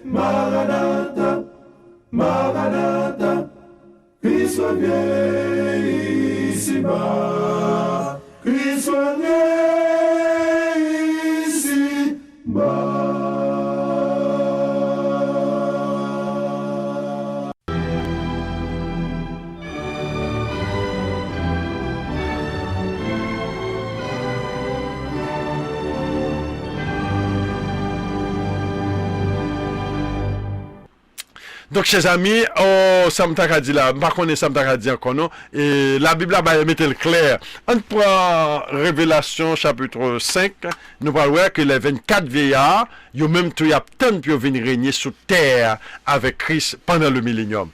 Maranatha, Maranatha, Christ vient ici-bas, Christ vient ici-bas. Donc, chers amis, ça m'a dit là, par contre, ça m'a dit encore non, et la Bible va mettre le clair. On prend Révélation chapitre 5, nous allons voir que les 24 vieillards, ils ont même tout, il y a tant pour venir régner sur terre avec Christ pendant le millénium.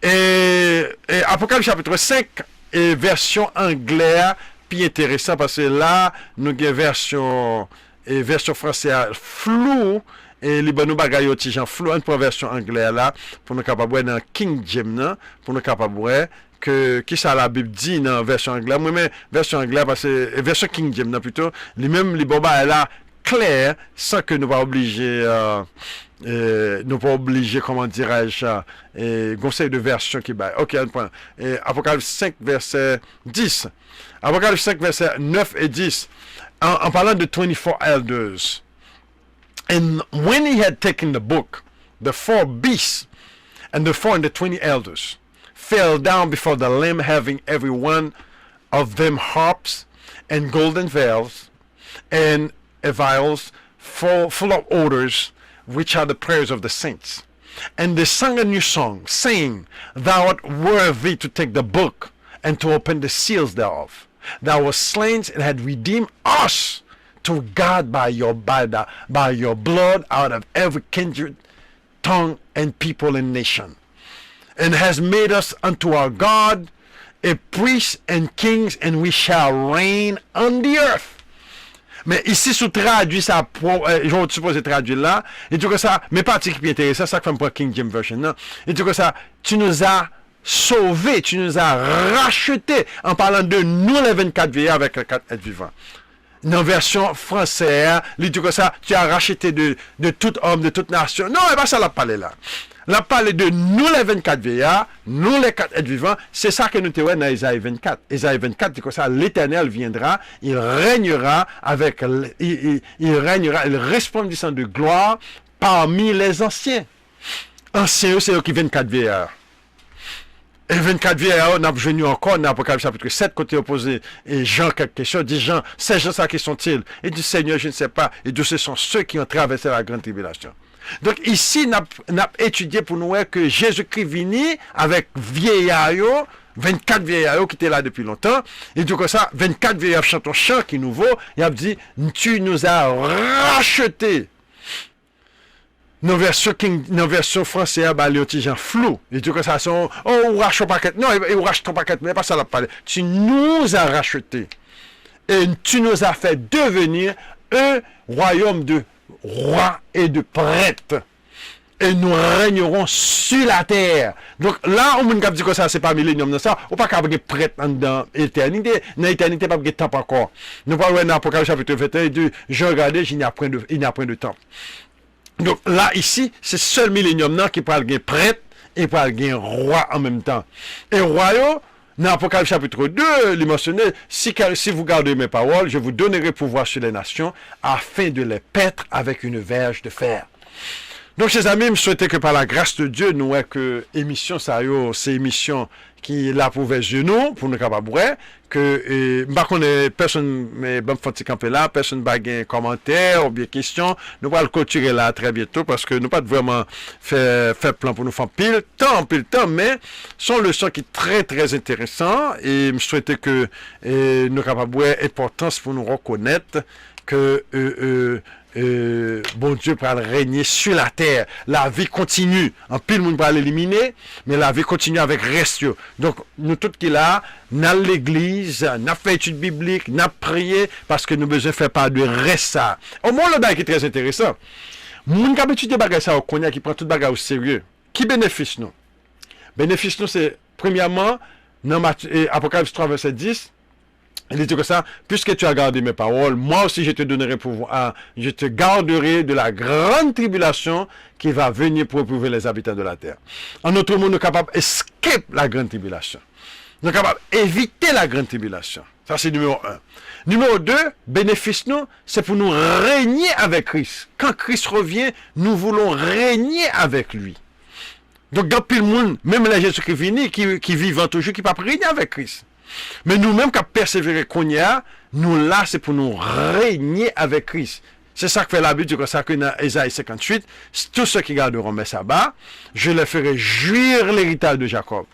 Et Apocalypse chapitre 5, et version anglaise, puis intéressant parce que là, nous avons version française floue. Et les bonnes bagailles aussi, j'en flou, une version anglaise là, pour nous capables dans King James, pour nous capables que, qui ça la Bible dit dans version anglaise. Moi, mais version anglaise, parce que, version King James plutôt, les mêmes, les bonnes là, clair, sans que nous pas obligés, comment dirais-je, conseil de version qui bat. Ok, un point. Apocalypse 5, verset 10. Apocalypse 5, verset 9 et 10. En parlant de 24 elders. And when he had taken the book, the 4 beasts and the 4 and the 20 elders fell down before the Lamb, having every one of them harps and golden veils and vials full of odors, which are the prayers of the saints. And they sang a new song, saying, Thou art worthy to take the book and to open the seals thereof. Thou wast slain and had redeemed us to God by your blood out of every kindred, tongue, and people and nation, and has made us unto our God a priest and kings, and we shall reign on the earth. Mais ici, sous traduit ça, je suppose traduit là, et tout que ça, mais partie qui est intéressant, ça comme pour King James Version, non? Et tout que ça, tu nous as sauvés, tu nous as rachetés, en parlant de nous les 24 vieillards avec les 4 êtres vivants. Dans la version française, il dit que ça, tu as racheté de tout homme, de toute nation. Non, et pas ça l'a parlé là. La parlé de nous les 24 vieillards, nous les 4 êtres vivants, c'est ça que nous te voyons dans Isaïe 24. Isaïe 24 dit que ça, l'Éternel viendra, il régnera avec, il régnera, il resplendissant de gloire parmi les anciens. Anciens, c'est eux qui 24 vieillards. Et 24 vieillards, on a venu encore dans l'Apocalypse chapitre 7, côté opposé, et Jean quelque chose, dit Jean, ces gens ça qui sont-ils? Et dit Seigneur, je ne sais pas, et ce sont ceux qui ont traversé la grande tribulation. Donc ici, on a étudié pour nous que Jésus-Christ vini avec vieillards, 24 vieillards qui étaient là depuis longtemps, et du coup ça, 24 vieillards chantent un chant qui est nouveau, et a dit, tu nous as rachetés. Nos versions françaises, bah, les gens flou. Et tout que ça sont, on rachète pas non, ils rachètent pas mais pas ça la parler. Tu nous as rachetés. Et tu nous as fait devenir un royaume de rois et de prêtres. Et nous régnerons sur la terre. Donc là, on peut dire que ça, c'est pas millénium dans ça. On pas qu'à avoir prêtre dans l'éternité. Dans l'éternité, pas de temps encore. Nous parlons dans l'Apocalypse chapitre 21 et 2. Je regardais, il n'y a point de temps. Donc là, ici, c'est seul millénium qui parle de prêtre et parle de roi en même temps. Et royaume, dans l'Apocalypse chapitre 2, il mentionné, si vous gardez mes paroles, je vous donnerai pouvoir sur les nations afin de les paître avec une verge de fer. Donc, chers amis, je souhaitais que par la grâce de Dieu, nous ayons que émission, ça y est, c'est émission qui l'a pour nous, pour nous capables que, par contre, personne, mais bon, faut camper là, personne n'a un commentaire ou bien question, nous allons clôturer là très bientôt parce que nous pas vraiment faire plan pour nous faire pile temps, mais sont leçons qui très, très intéressant et je souhaitais que, nous capables importance pour nous reconnaître que, bon Dieu pour régner sur la terre. La vie continue. En pile, monde va l'éliminer, mais la vie continue avec reste. Donc, nous tous qui là, dans l'église, n'a fait étude biblique, n'a prié, parce que nous besoin faire part de reste ça. Au moins, le bail qui est très intéressant. Moun qui étudié bagay ça au Konya, qui prend tout bagay au sérieux. Qui bénéficie nous? Bénéfice nous, c'est, premièrement, dans Apocalypse 3, verset 10, Il dit que ça, puisque tu as gardé mes paroles, moi aussi je te donnerai pouvoir, je te garderai de la grande tribulation qui va venir pour éprouver les habitants de la terre. En autre mot, nous sommes capables d'escape la grande tribulation. Nous sommes capables d'éviter la grande tribulation. Ça, c'est numéro 1. Numéro 2, bénéfice nous, c'est pour nous régner avec Christ. Quand Christ revient, nous voulons régner avec lui. Donc, dans tout le monde, même les Jésus qui viennent, qui vivent toujours, qui ne peuvent pas régner avec Christ. Mais nous-mêmes, qui persévérer qu'on y a, nous là, c'est pour nous régner avec Christ. C'est ça que fait la Bible, c'est ça que dans Ésaïe 58, tous ceux qui garderont mes sabbats, je les ferai jouir l'héritage de Jacob.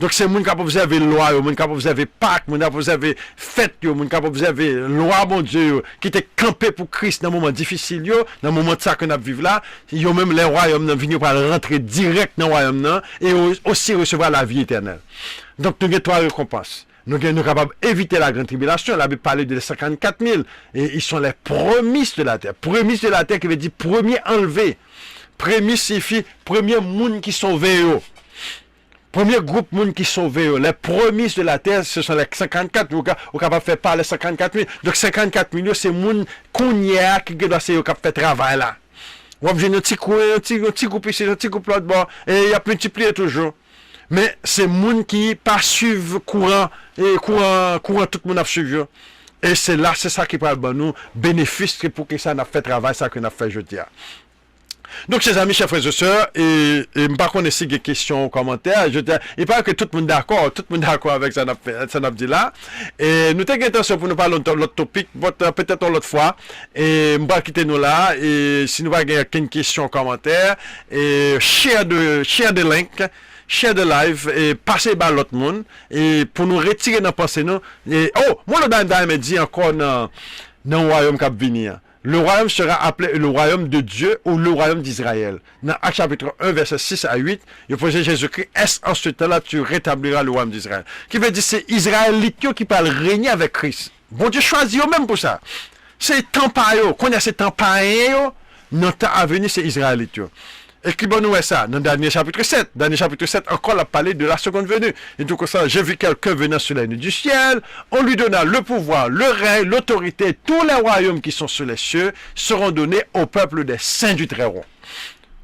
Donc c'est moun capable vous avez loi, moun capable vous avez Pâques, moun capable vous avez fête, moun capable vous avez loi bon Dieu qui était campé pour Christ dans moment difficile dans moment de ça que nous vivons là, yo même les royaumes nan venir pour rentrer direct dans le royaume nan et aussi recevoir la vie éternelle. Donc nous avons 3 récompenses. Nous sommes capables d'éviter la grande tribulation. La Bible parle de 54 000. Et ils sont les prémices de la terre. Prémices de la terre qui veut dire premier enlevé. Prémices signifie premier monde qui sauvé. Premier groupe monde qui sauvé. Les prémices de la terre, ce sont les 54 000. Vous êtes capable de faire parler 54 000. Donc 54 000, c'est monde qu'on y a qui doit faire le travail là. Vous avez un petit groupe ici, un petit groupe là-bas. Et il y a multiplié toujours. Mais c'est monde qui pas suivre courant et courant tout le monde a suivi. Et c'est là, c'est ça qui parle de nous bénéfice pour que ça n'a fait travail ça que n'a fait jeudi. Donc chers amis, chers frères et sœurs, et par contre si des questions ou commentaires, il paraît que tout le monde d'accord avec ça n'a dit là. Et nous t'avons intention pour nous parler de l'autre topic, peut-être l'autre fois. Et on va quitter nous là. Et si nous avons une question ou commentaire, et share the link. Share the live et passer par l'autre monde et pour nous retirer dans pensée nous et moi le dernier me dit encore dans le royaume qui va venir. Le royaume sera appelé le royaume de Dieu ou le royaume d'Israël. Dans Actes chapitre 1 verset 6 à 8, il posait Jésus-Christ, est-ce en ce temps-là tu rétabliras le royaume d'Israël? Qui veut dire c'est Israélite qui parle régner avec Christ. Bon Dieu choisit eux même pour ça. C'est temps pareil, qu'on a ces temps pareil, notre temps à venir c'est Israélite. Et qui bon nous est ça? Dans le dernier chapitre 7. Dernier chapitre 7, encore, a parlé de la seconde venue. Et donc, ça, j'ai vu quelqu'un venant sur les nuits du ciel. On lui donna le pouvoir, le règne, l'autorité. Tous les royaumes qui sont sur les cieux seront donnés au peuple des saints du Très-Haut.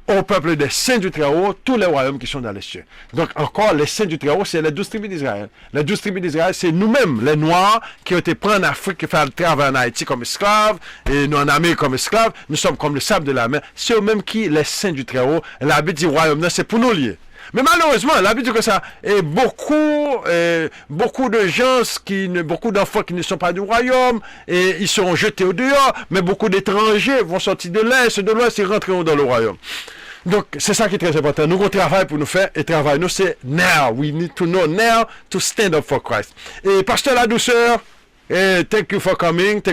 Au peuple des saints du Très-Haut, tous les royaumes qui sont dans les cieux. Donc, encore, les saints du Très-Haut, c'est les 12 tribus d'Israël. Les 12 tribus d'Israël, c'est nous-mêmes, les Noirs, qui ont été pris en Afrique, qui font le travail en Haïti comme esclaves, et nous en Amérique comme esclaves. Nous sommes comme le sable de la mer. C'est eux-mêmes qui, les saints du Très-Haut, la Bible dit royaume, c'est pour nous lier. Mais malheureusement, la Bible dit que ça, et beaucoup de gens, beaucoup d'enfants qui ne sont pas du royaume, et ils seront jetés au dehors, mais beaucoup d'étrangers vont sortir de l'Est, de l'Ouest, et rentreront dans le royaume. Donc, c'est ça qui est très important. Nous, on travaille pour nous faire, et travail, nous, c'est now. We need to know now to stand up for Christ. Et Pasteur La Douceur, thank you for coming,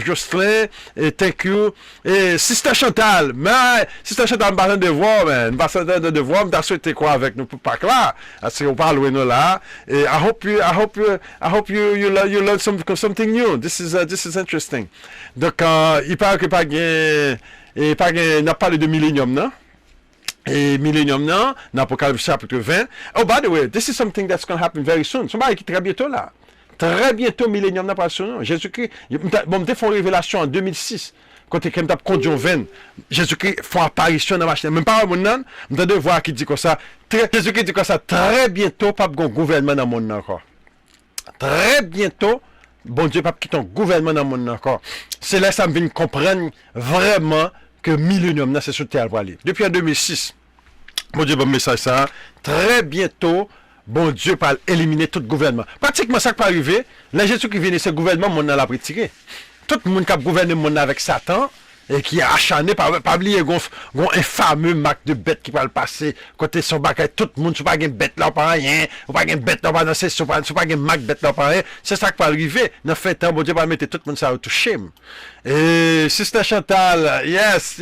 Jocelyn, et thank you. Et Sister Chantal, Sister Chantal, on parle de voir, man. On parle de voir, on a souhaité quoi avec nous pour pas là. Parce qu'on parle de nous là. Et I hope you learn something new. This is interesting. Donc, il parle que pas gain. Et on a parlé de Millennium, non? Et Millennium, non? Dans Apocalypse chapitre 20. Oh, by the way, this is something that's going to happen very soon. Somebody qui très bientôt là. Très bientôt, Millennium n'a pas son Jésus-Christ. Bon, me fait une révélation en 2006. Quand il a conduit en veine, Jésus-Christ fait apparition dans la machine. Même pas au monde, on doit voir qui dit comme ça. Jésus-Christ dit comme ça. Très bientôt, pas de gouvernement dans le monde encore. Très bientôt, bon Dieu, pas quitter un gouvernement dans le monde encore. C'est là que ça me vient comprendre vraiment que Millennium, c'est sur terre pour aller. Depuis en 2006, bon Dieu, bon message ça. Très bientôt, bon Dieu parle éliminer tout gouvernement. Pratiquement ça qui peut arriver, les Jésus qui viennent, ce gouvernement, mon a retiré. Tout le monde qui a gouverné mon avec Satan, et qui a acharné, pas oublier, un fameux Mac de bête qui va le passer, côté son bagage, tout le monde, c'est pas une bête là, pas rien, ou pas une bête là, pas danser, c'est pas une Mac bête là, pas rien, c'est ça qui peut arriver. Dans fait temps, bon Dieu va mettre tout le monde ça au shame. Et Sister Chantal, yes,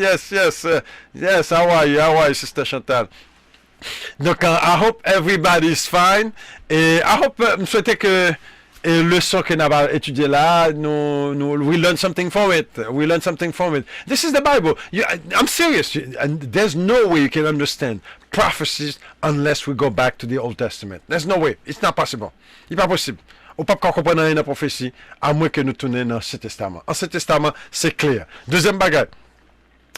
how are you, Sister Chantal? Donc, I hope everybody is fine, et I hope, je souhaitais que, et le leçon que nous avons étudié là, we learn something from it. We learn something from it. This is the Bible. I'm serious. And there's no way you can understand prophecies unless we go back to the Old Testament. There's no way. It's not possible. C'est pas possible. ou pas comprendre rien dans la prophétie, à moins que nous tournions dans l'Ancien Testament. Ancien Testament, c'est clair. Deuxième bagage,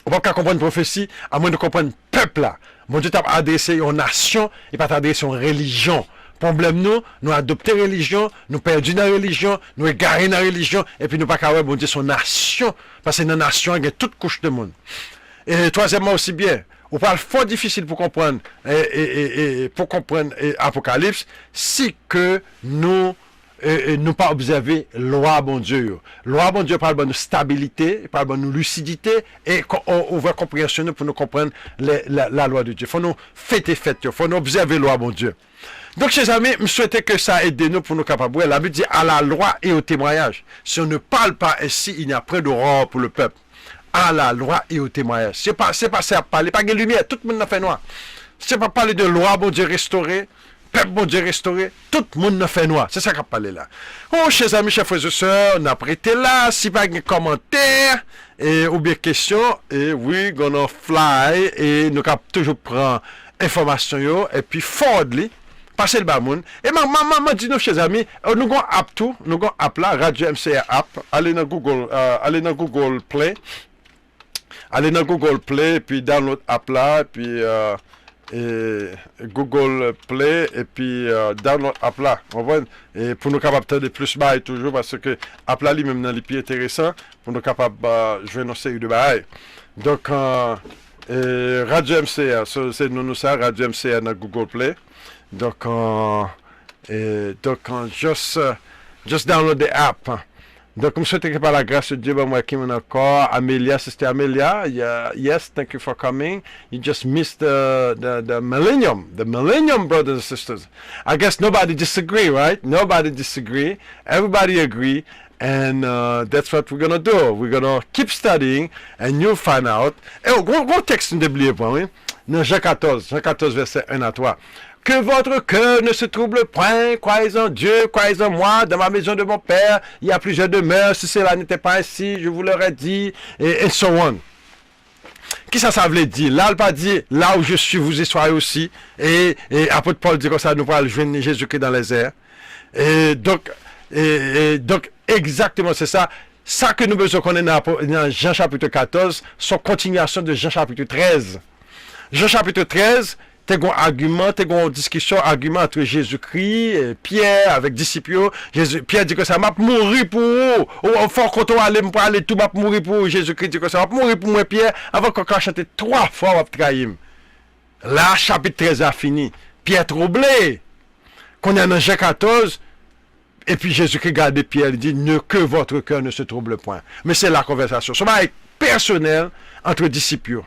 on ne peut pas comprendre la prophétie, à moins de comprendre le peuple là. Bon Dieu t'a adressé aux nations, et pas adressé aux religions. Problème nous adopter religion, nous perdu dans la religion, nous égarés dans la religion, et puis nous pas capable bon Dieu son nation, parce que dans la nation, il y a toute couche de monde. Et troisièmement aussi bien, on parle fort difficile pour comprendre Apocalypse, si que nous pas observer loi bon Dieu. Loi bon Dieu parle de stabilité, parle de lucidité et on va compréhension pour nous comprendre la loi de Dieu. Faut nous fêter, faut nous observer loi bon Dieu. Donc, chers amis, je souhaitais que ça aide nous pour nous capables. La Bible dit à la loi et au témoignage. Si on ne parle pas ainsi, il n'y a pas d'aurore pour le peuple. À la loi et au témoignage. C'est pas ça à parler, pas de lumière, tout le monde n'a fait noir. C'est pas parler de loi, bon Dieu restauré, peuple, bon Dieu restauré, tout le monde n'a fait noir. C'est ça qu'a parlé là. Oh, chers amis, chers frères et sœurs, on a prêté là, si pas de commentaires, ou bien question, et oui, gonna fly, et nous avons toujours prendre information, et puis forwardly. Passer le bamoun. Et maman dit nous, chers amis, nous avons app tout, nous avons app là, Radio MCA app, allez dans Google Play, et puis download app là, et puis Google Play, et puis download app là. Et pour nous capables de plus bas toujours, parce que app là, lui-même, dans les pieds intéressants, pour nous capables de jouer nos séries de bail. Donc, Radio MCA, c'est nous ça, Radio MCA dans Google Play. Donc, just download the app. Donc, je souhaite que par la grâce de Dieu, moi qui m'en encore, Amelia, sister Amelia, yes, thank you for coming. You just missed the millennium, brothers and sisters. I guess nobody disagree, right? Nobody disagree. Everybody agree. And that's what we're going to do. We're going to keep studying, and you'll find out. Et gros texte, n'oubliez pas, oui? Dans Jean 14, verset 1 à 3. Que votre cœur ne se trouble point, croyez en Dieu, croyez en moi, dans ma maison de mon Père, il y a plusieurs demeures, si cela n'était pas ainsi, je vous l'aurais dit, et so on. Qui ça veut dire? Là, il pas dit, là où je suis, vous y soyez aussi, et apôtre Paul dit comme ça, nous pourrons joindre Jésus-Christ dans les airs. Et donc, exactement, c'est ça. Ça que nous besoin connaître dans Jean chapitre 14, son continuation de Jean chapitre 13. Jean chapitre 13, t'es un argument, t'es une discussion, argument entre Jésus-Christ et Pierre avec disciples. Pierre dit que ça m'a mouru pour vous. Au fort quand on allait pour aller tout m'a mouru pour vous. Jésus-Christ dit que ça m'a mouru pour moi Pierre avant qu'on chante 3 fois on trahir. Là chapitre 13 a fini. Pierre troublé. Qu'on est dans Jean 14 et puis Jésus-Christ regarde Pierre, il dit que votre cœur ne se trouble point. Mais c'est la conversation. C'est un personnel entre disciples.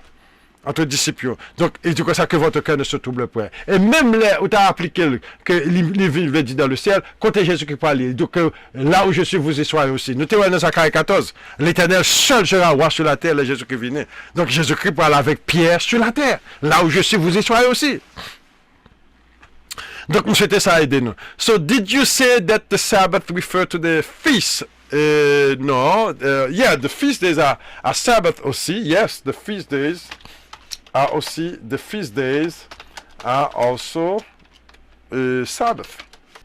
Donc, il dit comme ça que votre cœur ne se trouble point. Et même là où tu as appliqué que l'Évangile dit dans le ciel, quand Jésus qui parle, il dit que là où je suis, vous y soyez aussi. Nous sommes dans Zacharie 14. L'Éternel seul sera roi sur la terre, et Jésus-Christ vient. Donc, Jésus-Christ parle avec Pierre sur la terre. Là où je suis, vous y soyez aussi. Donc, nous souhaitons ça aider nous. So, did you say that the Sabbath refer to the feast? No. Yeah, the feast days are Sabbath aussi. Yes, the feast days are also Sabbath.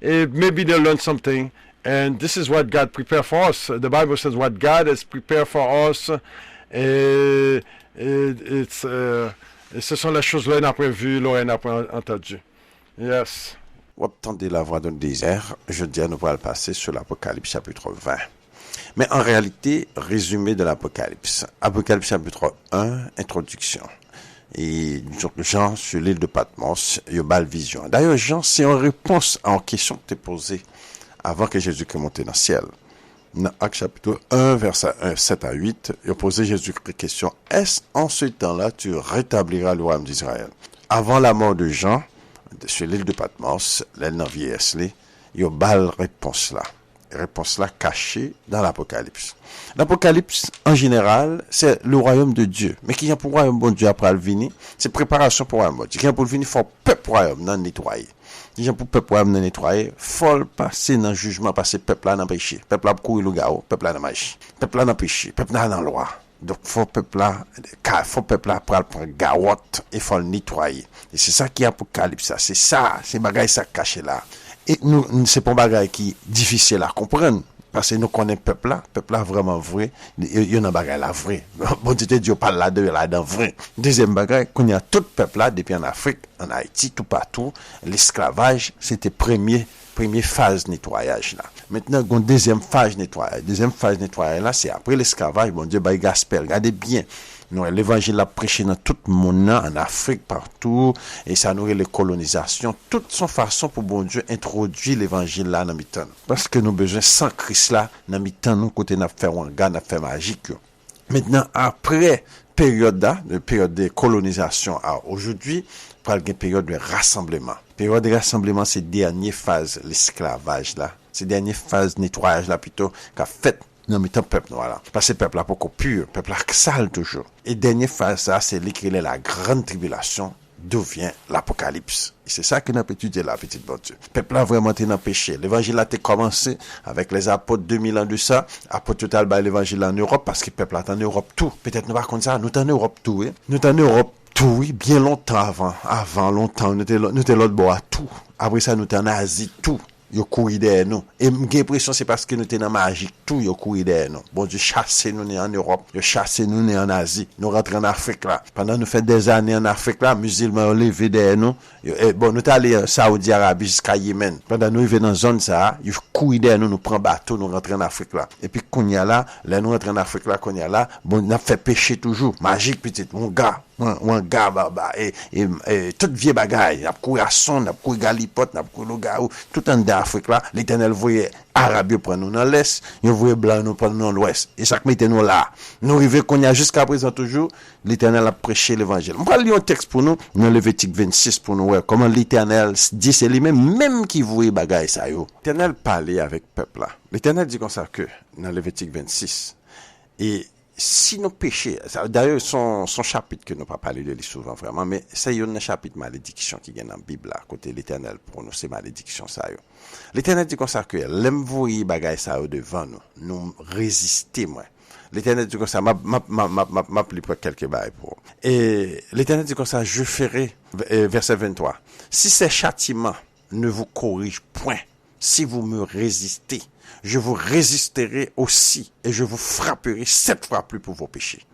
Maybe they'll learn something, and this is what God prepared for us. The Bible says what God has prepared for us. Ce sont les choses là qu'on a prévues, là qu'on a entendu. Yes. Vous entendez la voix d'un désert. Je dis à nous allons passer sur l'Apocalypse chapitre 20. Mais en réalité, résumé de l'Apocalypse. Apocalypse chapitre 1, introduction. Et Jean, sur l'île de Patmos, il y a une vision. D'ailleurs, Jean, c'est en réponse à une question que tu as posée avant que Jésus-Christ monte dans le ciel. Dans Acte chapitre 1, verset 1, 7 à 8, il a posé Jésus-Christ la question, est-ce en ce temps-là tu rétabliras le royaume d'Israël? Avant la mort de Jean, sur l'île de Patmos, l'île dans vieillesse, il y a une réponse là. Réponse là cachée dans l'Apocalypse. L'Apocalypse, en général, c'est le royaume de Dieu. Mais qui vient pour le royaume de Dieu après le venir, c'est préparation pour le royaume de Dieu. Qui vient pour le venir, il faut peuple royaume non nettoyer. Qui vient pour peuple royaume non nettoyer, il faut passer dans le jugement, passer peuple là dans le péché. Peuple là pour courir le gao, peuple là dans le péché. Peuple là dans le péché, peuple là dans la loi. Donc, faut peuple là prendre garotte et faut le nettoyer. Et c'est ça qui est Apocalypse, ça. C'est ça, c'est bagaille ça caché là. Et nous, c'est pas un bagage qui est difficile à comprendre. Parce que nous connaissons peuple là vraiment vrai, il y a un bagage là vrai. Bon Dieu Dieu parle là de là dans vrai. Deuxième bagage, qu'on y a tout peuple là depuis en Afrique, en Haïti, tout partout, l'esclavage, c'était première phase nettoyage là. Maintenant, une deuxième phase nettoyage. Deuxième phase nettoyage là, c'est après l'esclavage, bon Dieu bah gaspille. Regardez bien. Nous, l'évangile a prêché dans tout le monde, en Afrique, partout, et ça nourrit les colonisations. Toute son façon pour bon Dieu introduire l'évangile là dans mi-temps. Parce que nous avons besoin sans Christ là, dans mi-temps, nous, côté n'a fait wanga, n'a fait magique. Maintenant, après période de colonisation à aujourd'hui, il y a une période de rassemblement. Période de rassemblement, c'est dernière phase, l'esclavage là. C'est dernière phase nettoyage là, plutôt, qu'a fait non, mais ton peuple, voilà. Parce que le peuple là, beaucoup pur, peuple là, sale toujours. Et dernière phase, ça, c'est l'écrit la grande tribulation, d'où vient l'apocalypse. Et c'est ça que nous avons étudié là, petite bonne Dieu. Le peuple là, vraiment, été dans le péché. L'évangile a été commencé avec les apôtres 2000 ans de ça. Apôtres total, bah, l'évangile en Europe, parce que le peuple là, est en Europe tout. Peut-être nous, par contre, ça, nous, en Europe tout, oui. Nous, en Europe tout, oui, bien longtemps avant longtemps, nous, étions l'autre bord à tout. Après ça, nous, en Asie tout. Yo couru derrière nous. Et j'ai l'impression c'est parce que nous étions dans magique tout, yo couru derrière nous. Bon Dieu chassé nous en Europe, yo chassé nous en Asie. Nous rentrons en Afrique là. Pendant nous fait des années en Afrique là, musulmans ont levé derrière nous. Bon, nous allés en Saoudi Arabie jusqu'à Yémen. Pendant nous arrivons dans zone ça, yo couru derrière nous, nous prend bateau, nous rentrons en Afrique là. Et puis qu'on y a là, nous rentrons en Afrique là, qu'on y a là, bon, on a fait péché toujours. Magique petite, mon gars. Un gars, et toute vieille bagaille, n'a couru à son, n'a couru galipote, n'a couru le gars, tout en d'Afrique là, l'Éternel voyait Arabie prendre nous dans l'Est, il voyait blanc nous prendre nous dans l'Ouest. Et ça mettait nous là. Nous arrivons qu'on y a jusqu'à présent toujours, l'Éternel a prêché l'évangile. On va lire un texte pour nous, dans Lévitique 26 pour nous, ouais, comment l'Éternel dit, c'est lui-même, même qui voyait bagaille ça yo. L'Éternel parlait avec le peuple là. L'Éternel dit comme ça que, dans Lévitique 26, et si nos péchés, d'ailleurs, son chapitre que nous pas parlé de lui souvent vraiment, mais ça y a un chapitre malédiction qui vient dans la Bible là, côté l'Éternel pour nous, c'est malédiction ça yo. L'Éternel dit comme ça que l'aime voyer bagaille ça yo devant nous résister moi. L'Éternel dit comme ça, m'a pour quelques bails pour. Et l'Éternel dit comme ça, je ferai, verset 23, si ces châtiments ne vous corrigent point, si vous me résistez, je vous résisterai aussi et je vous frapperai 7 fois plus pour vos péchés.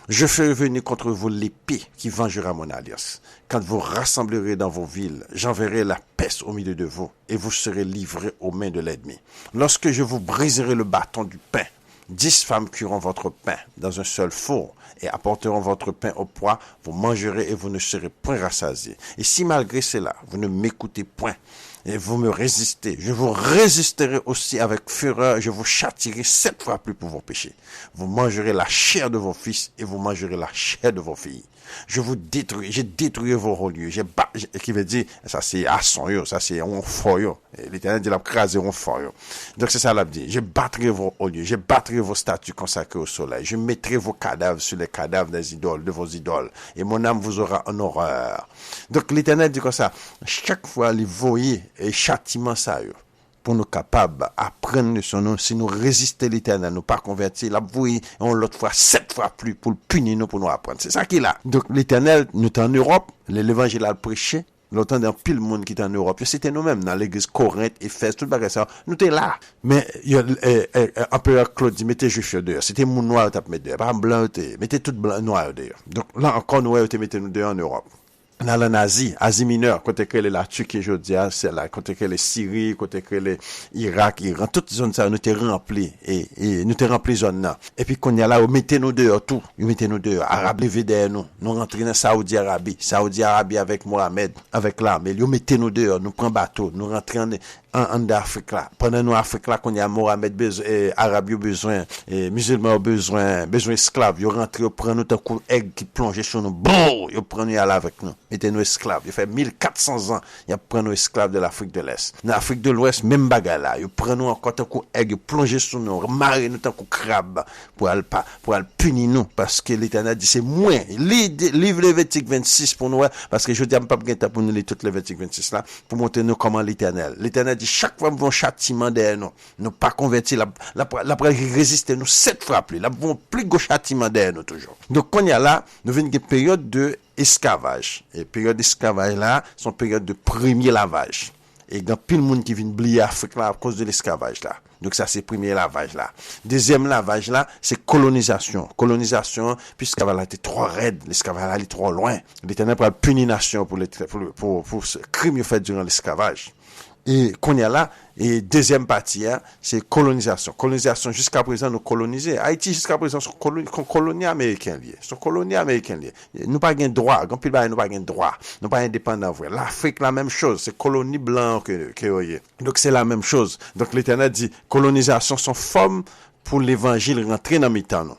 Je ferai venir contre vous l'épée qui vengera mon alliance. Quand vous rassemblerez dans vos villes, j'enverrai la peste au milieu de vous et vous serez livrés aux mains de l'ennemi. Lorsque je vous briserai le bâton du pain, 10 femmes cuiront votre pain dans un seul four et apporteront votre pain au poids, vous mangerez et vous ne serez point rassasiés. Et si malgré cela, vous ne m'écoutez point, et vous me résistez, je vous résisterai aussi avec fureur, je vous châtierai 7 fois plus pour vos péchés. Vous mangerez la chair de vos fils et vous mangerez la chair de vos filles. Je vous détruis, j'ai détruit vos hauts lieux, qui veut dire, ça c'est asson yo, ça c'est on fort yo. L'Éternel dit la craser on fort yo. Donc c'est ça l'a dit, je battrai vos hauts lieux, je battrai vos statues consacrées au soleil, je mettrai vos cadavres sur les cadavres des idoles, de vos idoles, et mon âme vous aura en horreur. Donc l'Éternel dit comme ça, chaque fois les voyer et châtiment ça yo. Pour nous capables d'apprendre son nom, si nous résister l'Éternel, nous pas convertir, la bouille, on l'autre fois 7 fois plus pour le punir nous, pour nous apprendre. C'est ça qu'il a. Donc l'Éternel, nous en Europe, l'évangile a prêché, l'autant d'un pile monde qui est en Europe, c'était nous-mêmes, dans l'église Corinthe, Éphèse, tout le bagage ça, nous étions là. Mais, empereur Claude dit, mettez juif dehors. C'était mon noir, t'as mis dehors. Pas blanc, mettez tout blanc, noir dehors. Donc là, encore noir, mettez nous dehors en Europe. Dans la Asie mineure, côté que la Turquie, je dis, c'est là, côté que les Syrie, côté que les Irak, Iran, toute zone ça, nous t'es rempli, et nous t'es rempli zone là. Et puis, qu'on y a là, vous mettez nous dehors, tout. Vous mettez nous dehors. Arabes, levé derrière nous. Nous rentrons dans Saoudi Arabie avec Mohamed, avec l'armée. Vous mettez nous dehors, nous prenons bateau, nous rentrons en Afrique là. Pendant nous, Afrique là, qu'on y a Mohamed besoin, Arabes besoin, musulmans besoin esclaves. Vous rentrez, vous prenez nous, coup aigle qui plonge sur nous. Bon! Vous prenez là avec nous. Mettez nos esclaves. Il fait 1400 ans, il a pris nos esclaves de l'Afrique de l'Est. Dans l'Afrique de l'Ouest, même bagarre là. Il prend nous encore tant coup aigle, plongez sur nous, marrer nous tant coup crabe, pour aller punir nous, parce que l'Éternel dit, c'est moins. Livre Lévitique 26 pour nous, parce que je dis, pas bien pour nous lire toutes les Lévitique 26 là, pour montrer nous comment l'Éternel dit, chaque fois, nous avons châtiment derrière nous. Nous pas convertis, la résister nous 7 fois plus. Là, nous avons plus de châtiment derrière nous toujours. Donc, quand il y a là, nous venons une période de esclavage. Et période d'esclavage là, c'est une période de premier lavage. Et il y a pile de monde qui vient oublier l'Afrique là à cause de l'esclavage là. Donc ça c'est premier lavage là. Deuxième lavage là, c'est colonisation. Colonisation, puisque l'esclavage était trop raide, l'esclavage allait trop loin. L'Éternel pour punir nation pour ce crime fait durant l'esclavage. Et qu'on y a là, et deuxième partie, hein, c'est colonisation. Colonisation, jusqu'à présent, nous coloniser. Haïti, jusqu'à présent, sont colonie américain lié. Sont colonie américain lié. Nous pas gain droit. Quand pile nous pas gain droit. Nous pas indépendant vrai. L'Afrique, la même chose. C'est colonie blanc que donc c'est la même chose. Donc l'Éternel dit, colonisation sont forme pour l'évangile rentrer dans mi-temps, non.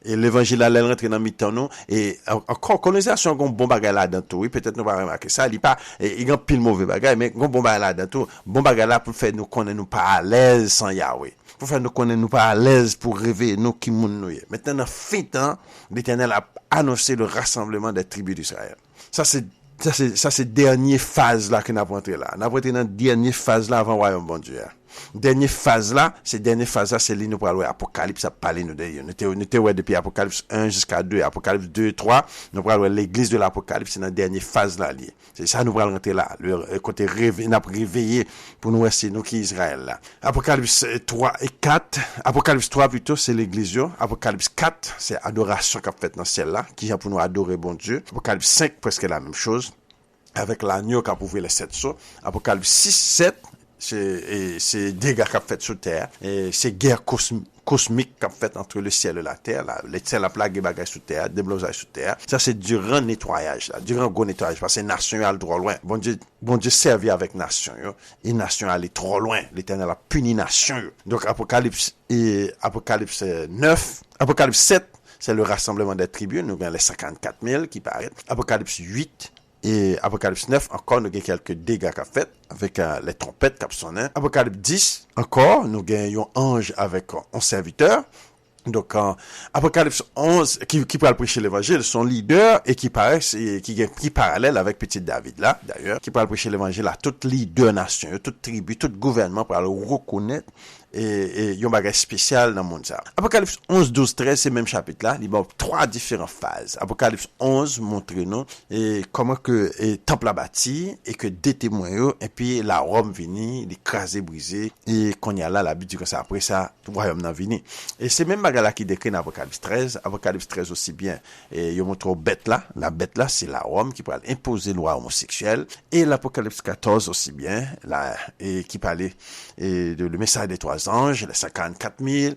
Et l'évangile allait rentrer dans mi-temps nous et encore colonisation gon bon bagay là dedans tout oui peut-être nous pas remarquer ça il pas il y a pile mauvais bagay mais gon bon bagay là dedans tout bon bagay là pour faire nous connaître nous pas à l'aise sans Yahweh pour faire nous connaître nous pas à l'aise pour rêver nous qui moun nous maintenant dans fin temps l'Éternel a annoncé le rassemblement des tribus d'Israël ça c'est dernière phase là que n'a rentré là n'a rentré dans dernière phase là avant royaume bon Dieu. Dernière phase là, c'est nous pour aller Apocalypse a parlé nous d'ailleurs. Nous était ouais depuis Apocalypse 1 jusqu'à 2, Apocalypse 2 3, nous pour aller l'église de l'Apocalypse c'est dans dernière phase là lié. C'est ça nous pour rentrer là, le côté réveillé pour nous c'est nous qui Israël là. Apocalypse 3 et 4, Apocalypse 3 plutôt c'est l'église, Apocalypse 4 c'est adoration qu'a fait dans celle là qui a pour nous adorer bon Dieu. Apocalypse 5 presque la même chose avec l'agneau qui a prouvé les 7 sceaux. Apocalypse 6 7 c'est dégâts qu'a fait sur terre et c'est guerre cosmique qu'a fait entre le ciel et la terre là les ciel la plague bagages sur terre déblosage sur terre ça c'est durant nettoyage là durant gros nettoyage parce que nation a le droit loin bon Dieu servi avec nation yo et nation allait trop loin l'Éternel a puni nation yo. Donc Apocalypse 9 Apocalypse 7 c'est le rassemblement des tribus nous avons les 54 000 qui paraissent Apocalypse 8 et Apocalypse 9, encore, nous avons quelques dégâts qu'a fait avec les trompettes qu'a sonné. Apocalypse 10, encore, nous avons un ange avec un serviteur. Donc, Apocalypse 11, qui peut prêcher l'évangile, son leader, et qui parallèle avec petit David, là, d'ailleurs, qui peut prêcher l'évangile à toutes les deux nations, toutes tribus, tout gouvernement pour le reconnaître, et yon bagage spécial dans le monde ça. Apocalypse 11, 12, 13, c'est même chapitre là, il y a 3 différentes phases. Apocalypse 11 montre nous et comment que temple a bâti et que des témoins et puis la Rome vini, l'écraser, briser et qu'on y a là l'habitude comme ça après ça, le royaume n'a vini. Et c'est même bagage là qui décrit dans Apocalypse 13 aussi bien. Et il montre bête là, la bête là c'est la Rome qui peut imposer loi homosexuelle et l'Apocalypse 14 aussi bien là et qui parlait et de le message des 3 anges, les 54 000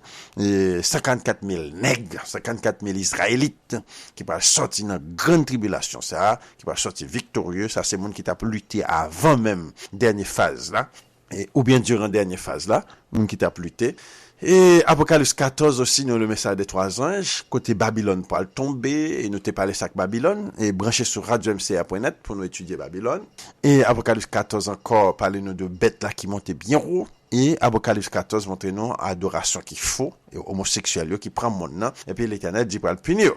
nègres, 54 000 Israélites qui peuvent sortir dans la grande tribulation, ça, qui peuvent sortir victorieux, ça c'est le monde qui t'a lutté avant même dernière phase là, ou bien durant dernière phase là, monde qui t'a lutté. Et Apocalypse 14 aussi, nous le message des 3 anges, côté Babylone pour le tomber, et nous t'ai parlé sac Babylone, et branché sur radio-mca.net pour nous étudier Babylone. Et Apocalypse 14 encore, parlez-nous de bêtes là qui montaient bien haut. Et Apocalypse 14 montre-nous adoration qui faux, et homosexuel qui prend mon nom, et puis l'Éternel dit pour le punir.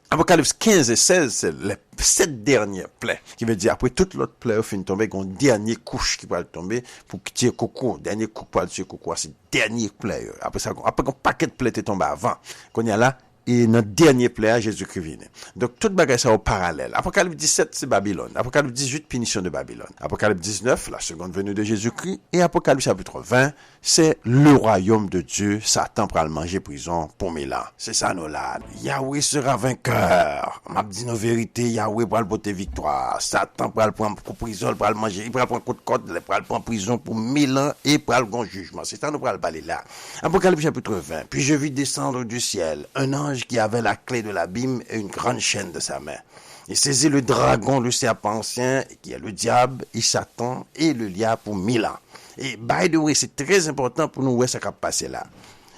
Apocalypse 15 et 16, c'est les 7 dernières plaies, qui veut dire après toute l'autre plaie fin tomber, qu'on dernier couche qui va tomber pour tirer coco, dernier coup pour tirer coco, c'est dernier plaie. Après ça, après qu'on paquet de plaies est tombé avant, qu'on y a là, et notre dernier plaie, Jésus-Christ vient. Donc, toute bagage ça au parallèle. Apocalypse 17, c'est Babylone. Apocalypse 18, punition de Babylone. Apocalypse 19, la seconde venue de Jésus-Christ. Et Apocalypse chapitre 20, c'est le royaume de Dieu. Satan pourra le manger prison pour 1000 ans. C'est ça, nous là. Yahweh sera vainqueur. M'a dit nos vérités, Yahweh pourra le porter victoire. Satan pourra le prendre pour prison, pourra le manger. Il pourra prendre coup de côte, il pourra le prendre prison pour 1000 ans et pourra le grand jugement. C'est ça, nous pourra le parler là. Apocalypse chapitre 20. Puis je vis descendre du ciel un ange qui avait la clé de l'abîme et une grande chaîne de sa main. Il saisit le dragon, le serpent ancien, qui est le diable, et Satan, et le lia pour 1000 ans. Et by the way, c'est très important pour nous voir ce qui a passé là.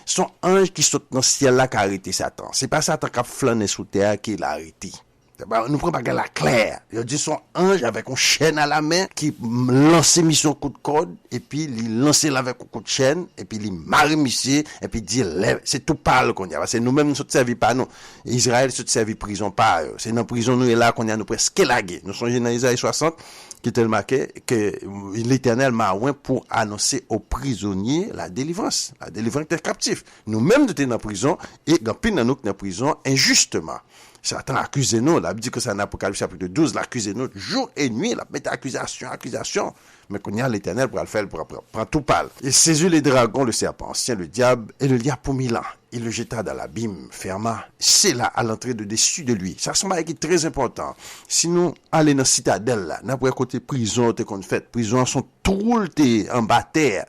Son ange qui saute dans le ciel là qui a arrêté Satan. C'est pas Satan qui a flâné sous terre qui l'a arrêté. Nous prenons pas la claire. Il dit son ange avec une chaîne à la main qui lançait mission coup de corde et puis il lançait avec un coup de chaîne et puis il marie monsieur et puis dit c'est tout parle qu'on y a. C'est nous-mêmes nous sommes servis pas nous. Israël se servi prison pas. C'est dans prison nous est là qu'on y a nous presque lagué. Nous sommes dans Isaïe 60 qui était marqué que l'Éternel m'a oint pour annoncer aux prisonniers la délivrance des captifs. Nous-mêmes nous étions dans prison et grand pile dans nous dans prison injustement. Satan accuse nous, la Bible dit que c'est en Apocalypse chapitre 12, l'accuse nous jour et nuit, la met accusation. Mais qu'on y a l'Éternel pour le faire, pour prendre tout pâle. Il saisit les dragons, le serpent ancien, le diable, et le lia pour 1000 ans. Il le jeta dans l'abîme, ferma. C'est là, à l'entrée de dessus de lui. Ça semble être très important. Si nous allons dans la citadelle, là, n'importe côté prison, qu'on fait, prison sont trop en bas terre.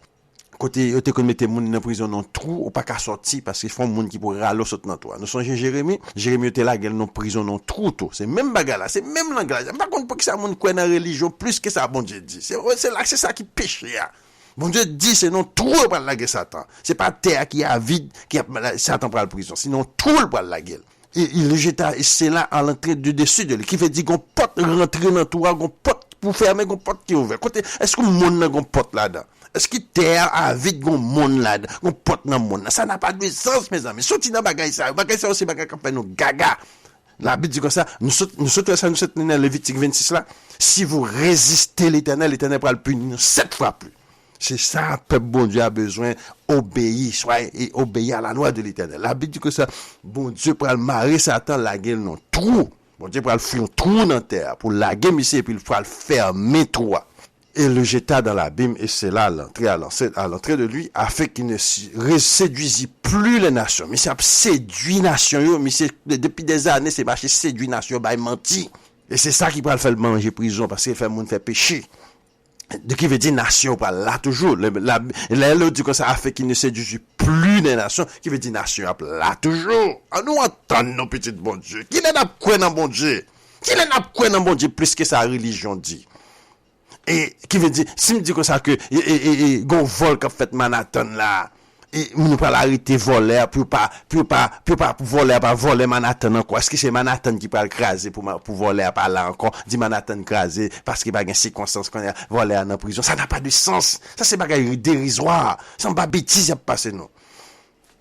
Côté yo te kon mette moun dans prison non trou ou pas qu'à sortir parce qu'il font moun qui pour ralo saute dans toi. Nous songe Jérémie était là gel non prison non trou tout. C'est même bagarre là, c'est même langage. Par contre pour que ça moun quoi dans religion plus que ça bon Dieu dit. C'est là c'est ça qui péché là. Bon Dieu dit c'est non trou pour la guerre Satan. C'est pas terre qui a vide qui a Satan pour la prison, sinon trou pour la guerre. Et il le jeta et c'est là à l'entrée du dessus de lui qui veut dire qu'on porte rentrer dans toi, qu'on porte pour fermer qu'on porte qui ouvert. Côté est-ce que moun nan gon porte là-dedans? Est-ce que terre a vide gon monde là, gon porte dans monde? Ça n'a pas de sens mes amis. Sorti dans bagay ça aussi bagay qui fait nous gaga. La Bible dit comme ça, nous sommes dans Lévitique 26 là. Si vous résistez l'Éternel va le punir 7 fois plus. C'est ça, peuple bon Dieu a besoin obéir, et obéir à la loi de l'Éternel. La Bible dit que ça, bon Dieu pour le marrer Satan la gueule non trou. Bon Dieu pour le faire un trou dans terre pour la gueule et puis il faut le fermer trou. Et le jeta dans l'abîme, et c'est là à l'entrée de lui, afin qu'il ne séduisit plus les nations. Mais c'est séduit les nations, mais depuis des années, c'est marché séduit les nations, bah, il mentit. Et c'est ça qui peut le faire manger prison, parce qu'il fait le monde faire péché. De qui veut dire nation, pas là toujours. L'autre dit que ça a fait qu'il ne séduisit plus les nations, qui veut dire nation, là toujours. À nous entendre nos petits bon Dieu. Qui n'a pas quoi dans bon Dieu? Qui n'a pas quoi dans bon Dieu plus que sa religion dit? Et qui veut dire, si me dit comme ça que gon vol qu'a fait Manhattan là, et nous pas l'arrêter voler pour pas voler Manhattan encore. Est-ce que c'est Manhattan qui peut écraser pour voler pas là encore? Dit Manhattan écraser parce qu'il y a une circonstance qu'on a volé en prison. Ça n'a pas de sens. Ça c'est bagaille dérisoire. Ça pas bêtise à passer non.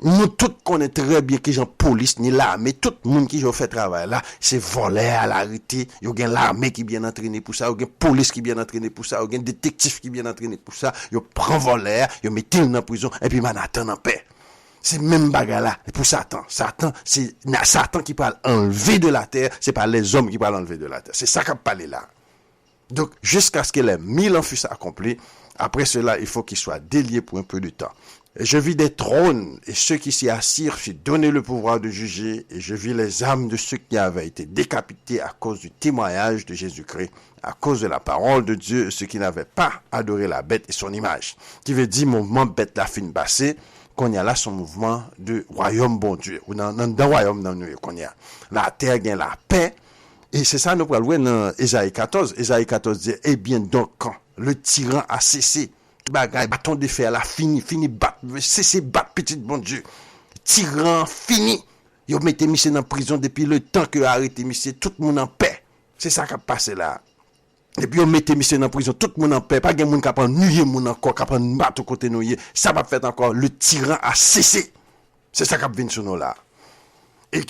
Nous tous connaissons très bien que gens police ni l'armée, tout le monde qui fait travail là, c'est voler à l'arrêté, il y a l'armée qui bien entraîné pour ça, il y a police qui bien entraîné pour ça, il y a détective qui bien entraîné pour ça, il prend voler, il met dans la prison et puis Manhattan en paix. C'est même bagarre là. Et pour Satan, c'est Satan qui parle enlever de la terre, c'est pas les hommes qui parlent enlever de la terre. C'est ça qu'a parlé là. Donc jusqu'à ce que les 1000 ans fussent accomplis, après cela, il faut qu'il soit délié pour un peu de temps. Et je vis des trônes, et ceux qui s'y assirent furent donnés le pouvoir de juger, et je vis les âmes de ceux qui avaient été décapités à cause du témoignage de Jésus-Christ, à cause de la parole de Dieu, ceux qui n'avaient pas adoré la bête et son image. Qui veut dire mouvement bête la fin passée, qu'on y a là son mouvement de royaume bon Dieu, ou dans royaume dans nous, qu'on y a. La terre gagne la paix, et c'est ça nous parlons dans Ésaïe 14. Ésaïe 14 dit, eh bien donc, quand le tyran a cessé, bâton de fer là, fini, cessez battre petit bon Dieu. Tyran, fini. Yo mette monsieur dans prison depuis le temps que arrêté monsieur, tout le monde en paix. C'est ça qui a passé là. Et puis yo mette monsieur dans prison, tout le monde en paix. Pas gen moun capable nuyer moun encore, capable battre côté nous. Ça va faire encore, le tyran a cessé. C'est ça qui a venu sur nous là. Et